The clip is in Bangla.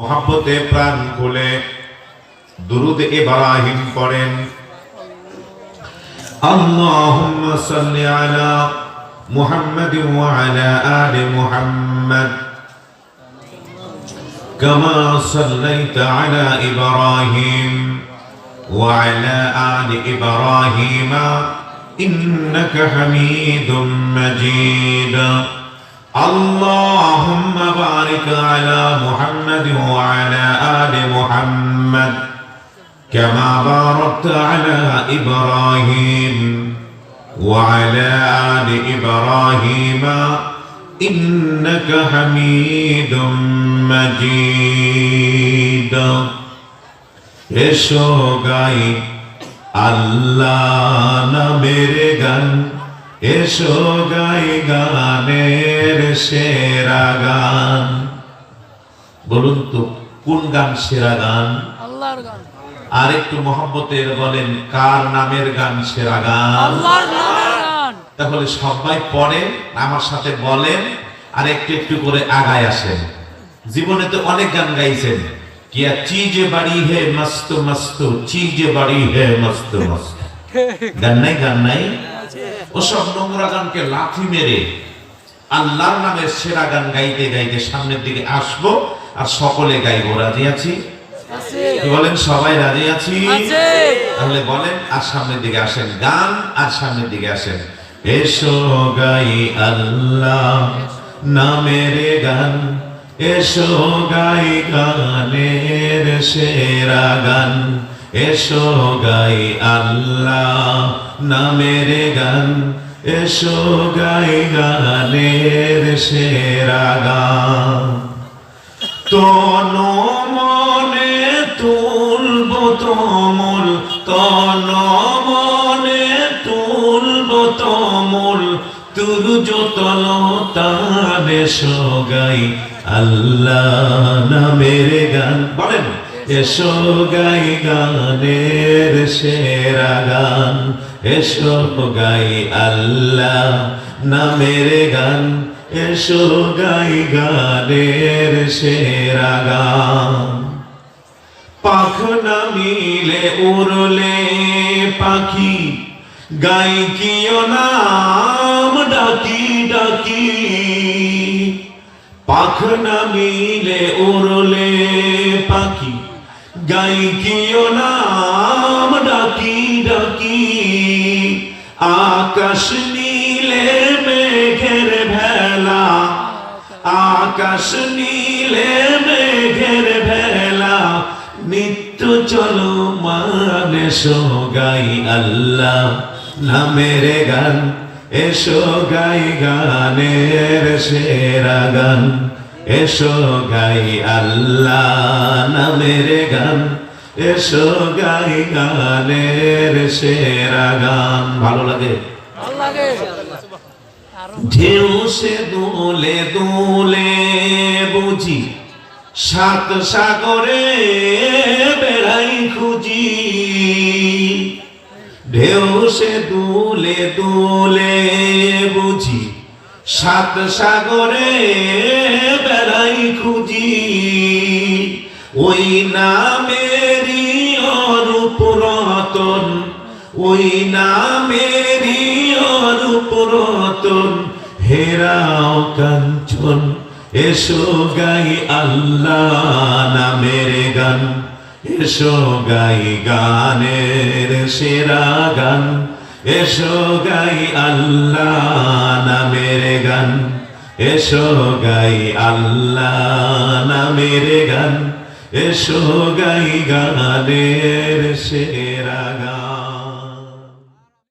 মোহাব্বতে প্রাণ খুলে দুরুদ ইব্রাহিম পড়েন। আল্লাহুম্মা সাল্লি আলা মুহাম্মাদ ওয়া আলা আলি মুহাম্মাদ কামা সাল্লাইতা আলা ইব্রাহিম ওয়া আলা আলি ইব্রাহিম ইন্নাকা হামিদুম মাজিদ। اللهم بارك على محمد وعلى آل محمد كما باركت على إبراهيم وعلى آل إبراهيم إنك حميد مجيد। এসো গাই আল্লাহ নামের গান, এসো গাই গানের সেরা গান। বলুন তো কোন গান সেরা গান? আল্লাহর গান। আর একটু মহব্বতের বলেন কার নামের গান সেরা গান? আল্লাহর নামের গান। তাহলে সবাই পড়েন, আমার সাথে বলেন, আর একটু একটু করে আগায় আসেন। জীবনে তো অনেক গান গাইছেন, কিয়া চিজে বাড়ি হে মস্ত মস্ত, চিজে বাড়ি হে মস্ত মস্ত। গান নাই, গান নাই। ওসব নোংরা গানকে লাথি মেরে আল্লাহর নামের সেরা গান গাইতে গাইতে সামনের দিকে আসবো, আর সকলে গাইবো। রাজি আছি? বলেন সবাই রাজি আছি? তাহলে বলেন আর সামনের দিকে আসেন, গান আর সামনের দিকে আসেন। এসো গাই আল্লাহ নামের গান, এসো গাই গানের সেরা গান, এসো গাই আল্লাহ নামের গান, এসো গাই গানের সেরা গান। তন মনে তুলব তমল, তন মনে তুলব তমল, তুর্যতল তার এসো গাই আল্লাহ নামের গান। বলেন এসো গাই গানের সেরা গান, এসো গাই আল্লাহ নামের গান, এসো গাই গানের সেরা গান। পাখনা মিলে উড়লে পাখি, গাই কিও নাম ডাকি ডাকি। পাখনা মিলে উড়লে পাখি, গাই কিও নাম ডাকি ডাকি। আকাশ নীলে মেঘের ভেলা, আকাশ নীলে মেঘের ভেলা, নিত্য চলো মান। এসো গাই আল্লাহ নামের গান, এসো গাই গানের সেরা গান, এসো গাই আল্লাহ নামের গান, এসো গাই গানের সেরা গান। ভালো লাগে? ঢেউ সে দোলে দোলে বুঝি, সাত সাগরে বেড়াই খুঁজি। ঢেউ সে দোলে দোলে বুঝি, সাত সাগরে বেড়াই খুঁজি। ওই নামেরই অরূপ রতন, ওই নামেরই অরূপ রতন, হেরাও কাঞ্চন। এসো গাই আল্লাহ নামের গান, এসো গাই গানের সেরা গান, এসো গাই আল্লাহ নামের গান, এসো গাই আল্লাহ নামের গান, এসো গাই গানের সেরা গান।